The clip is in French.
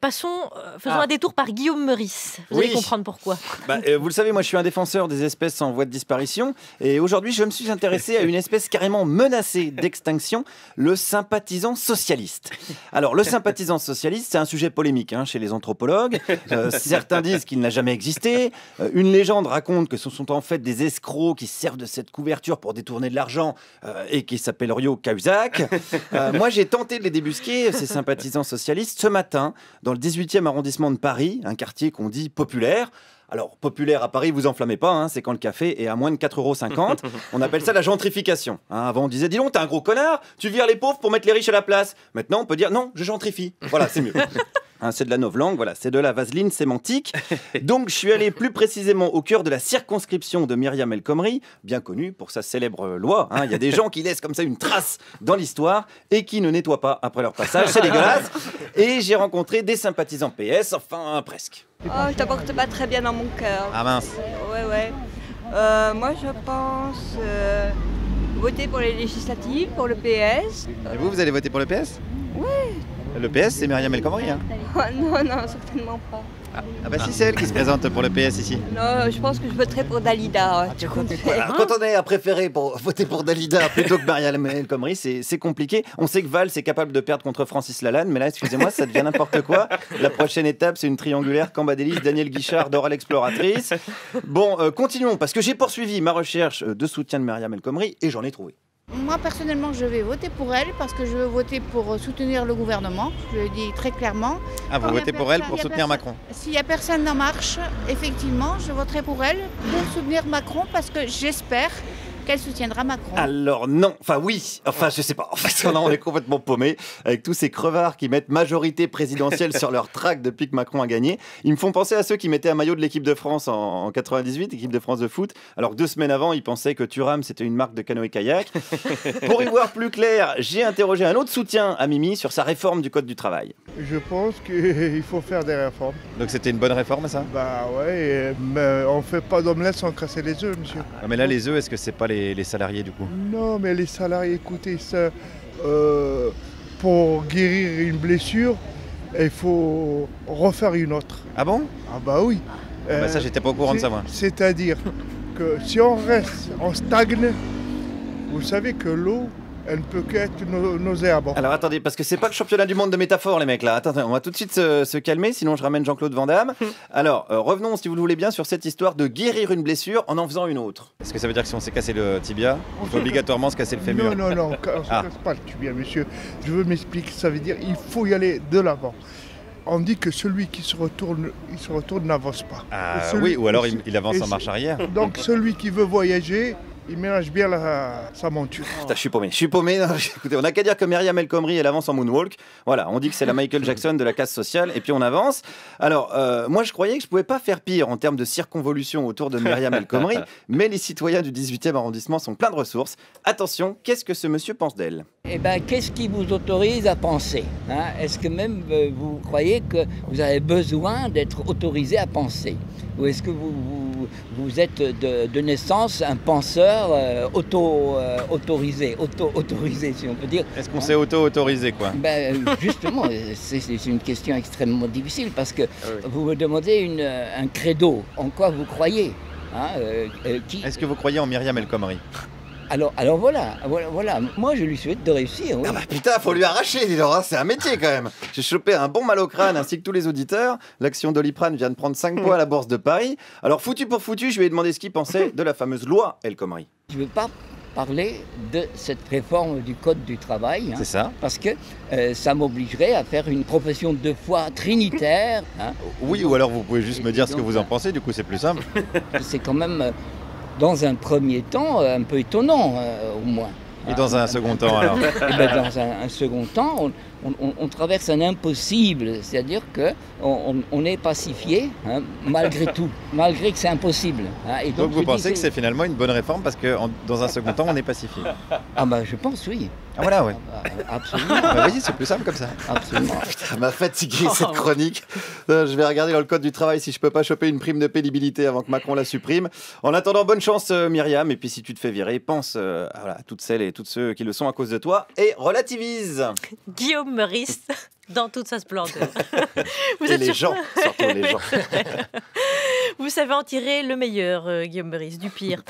Faisons un détour par Guillaume Meurice. Vous allez comprendre pourquoi. Vous le savez, moi je suis un défenseur des espèces en voie de disparition. Et aujourd'hui, je me suis intéressé à une espèce carrément menacée d'extinction, le sympathisant socialiste. Alors, le sympathisant socialiste, c'est un sujet polémique chez les anthropologues. Certains disent qu'il n'a jamais existé. Une légende raconte que ce sont en fait des escrocs qui servent de cette couverture pour détourner de l'argent et qui s'appellent Rio Cahuzac. Moi, j'ai tenté de les débusquer, ces sympathisants socialistes, ce matin, dans le 18e arrondissement de Paris, un quartier qu'on dit populaire. Alors, populaire à Paris, vous enflammez pas, c'est quand le café est à moins de 4,50 €. On appelle ça la gentrification. Avant, on disait, dis donc, t'es un gros connard, tu vires les pauvres pour mettre les riches à la place. Maintenant, on peut dire, non, je gentrifie. Voilà, c'est mieux. C'est de la novlangue, voilà, c'est de la vaseline sémantique. Donc, je suis allé plus précisément au cœur de la circonscription de Myriam El Khomri, bien connue pour sa célèbre loi. Il y a des gens qui laissent comme ça une trace dans l'histoire et qui ne nettoient pas après leur passage. C'est dégueulasse. Et j'ai rencontré des sympathisants PS, enfin, presque. Oh, je t'apporte pas très bien dans mon cœur. Ah mince. Ouais. Moi, je pense voter pour les législatives, pour le PS. Et vous allez voter pour le PS ? Oui. Le PS, c'est Myriam El Khomri. Oh, non, certainement pas. Ah bah si, c'est elle qui se présente pour le PS ici. Non, je pense que je voterai pour Dalida. Quand on est à préférer pour voter pour Dalida plutôt que Myriam El Khomri, c'est compliqué. On sait que Valls est capable de perdre contre Francis Lalanne, mais là, excusez-moi, ça devient n'importe quoi. La prochaine étape, c'est une triangulaire Cambadélis, Daniel Guichard, Dora l'exploratrice. Bon, continuons, parce que j'ai poursuivi ma recherche de soutien de Myriam El Khomri et j'en ai trouvé. Moi, personnellement, je vais voter pour elle parce que je veux voter pour soutenir le gouvernement. Je le dis très clairement. Ah, vous votez pour elle pour soutenir Macron ? S'il n'y a personne en marche, effectivement, je voterai pour elle pour soutenir Macron parce que j'espère qu'elle soutiendra Macron. Alors non, je sais pas. En fait, on est complètement paumé avec tous ces crevards qui mettent majorité présidentielle sur leur tract depuis que Macron a gagné. Ils me font penser à ceux qui mettaient un maillot de l'équipe de France en 98, équipe de France de foot, alors que 2 semaines avant, ils pensaient que Thuram, c'était une marque de canoë-kayak. Pour y voir plus clair, j'ai interrogé un autre soutien à Mimi sur sa réforme du Code du travail. Je pense qu'il faut faire des réformes. Donc c'était une bonne réforme, ça ? Bah ouais, mais on fait pas d'omelette sans casser les œufs, monsieur. Ah, mais là, les œufs, est-ce que c'est pas les salariés du coup ? Non, mais les salariés, écoutez, ça, pour guérir une blessure, il faut refaire une autre. Ah bon ? Ah bah oui. Ça, j'étais pas au courant de ça, moi. C'est-à-dire que si on reste, on stagne, vous savez que l'eau, elle ne peut qu'être nauséabonde. Alors attendez, parce que c'est pas le championnat du monde de métaphores, les mecs là. Attendez, on va tout de suite se calmer, sinon je ramène Jean-Claude Van Damme. Alors, revenons, si vous le voulez bien, sur cette histoire de guérir une blessure en faisant une autre. Est-ce que ça veut dire que si on s'est cassé le tibia, il faut obligatoirement se casser le fémur ? Non, on ne se casse pas le tibia, monsieur. Je veux m'expliquer, ça veut dire qu'il faut y aller de l'avant. On dit que celui qui se retourne, n'avance pas. Oui, ou alors il avance en marche arrière. Donc celui qui veut voyager, il mélange bien sa monture. Putain, je suis paumé. Non, écoutez, on n'a qu'à dire que Myriam El Khomri, elle avance en moonwalk. Voilà, on dit que c'est la Michael Jackson de la casse sociale, et puis on avance. Alors, moi, je croyais que je pouvais pas faire pire en termes de circonvolution autour de Myriam El Khomri, mais les citoyens du 18e arrondissement sont pleins de ressources. Attention, qu'est-ce que ce monsieur pense d'elle ? Eh bien, qu'est-ce qui vous autorise à penser ? Est-ce que même vous croyez que vous avez besoin d'être autorisé à penser ? Ou est-ce que vous êtes de naissance un penseur autorisé, si on peut dire ? Est-ce qu'on s'est auto-autorisé, quoi ? Justement, c'est une question extrêmement difficile parce que vous me demandez un credo. En quoi vous croyez ? Est-ce que vous croyez en Myriam El Khomri ? Alors voilà. Moi, je lui souhaite de réussir. Oui. Ah bah putain, faut lui arracher, dis donc, c'est un métier quand même. J'ai chopé un bon mal au crâne ainsi que tous les auditeurs. L'action Doliprane vient de prendre 5 points à la Bourse de Paris. Alors, foutu pour foutu, je lui ai demandé ce qu'il pensait de la fameuse loi El Khomri. Je ne veux pas parler de cette réforme du Code du travail. C'est ça. Parce que ça m'obligerait à faire une profession de foi trinitaire. Oui, ou alors vous pouvez juste me dire ce que vous en pensez, du coup c'est plus simple. C'est quand même... dans un premier temps, un peu étonnant, au moins. Et dans un second temps, alors ? Dans un second temps, on traverse un impossible, c'est-à-dire qu'on est pacifié, malgré tout, malgré que c'est impossible. Et donc vous pensez que c'est finalement une bonne réforme parce que dans un second temps, on est pacifié ? Ah bah je pense, oui. Ah voilà, ouais. Absolument. Bah, voyez, c'est plus simple comme ça. Absolument. Putain, m'a fatigué cette chronique. Je vais regarder dans le code du travail si je peux pas choper une prime de pénibilité avant que Macron la supprime. En attendant, bonne chance Myriam. Et puis si tu te fais virer, pense à toutes celles et tous ceux qui le sont à cause de toi et relativise. Guillaume Meurice, dans toute sa splendeur. Et les gens, surtout les gens. Vous savez en tirer le meilleur, Guillaume Meurice, du pire.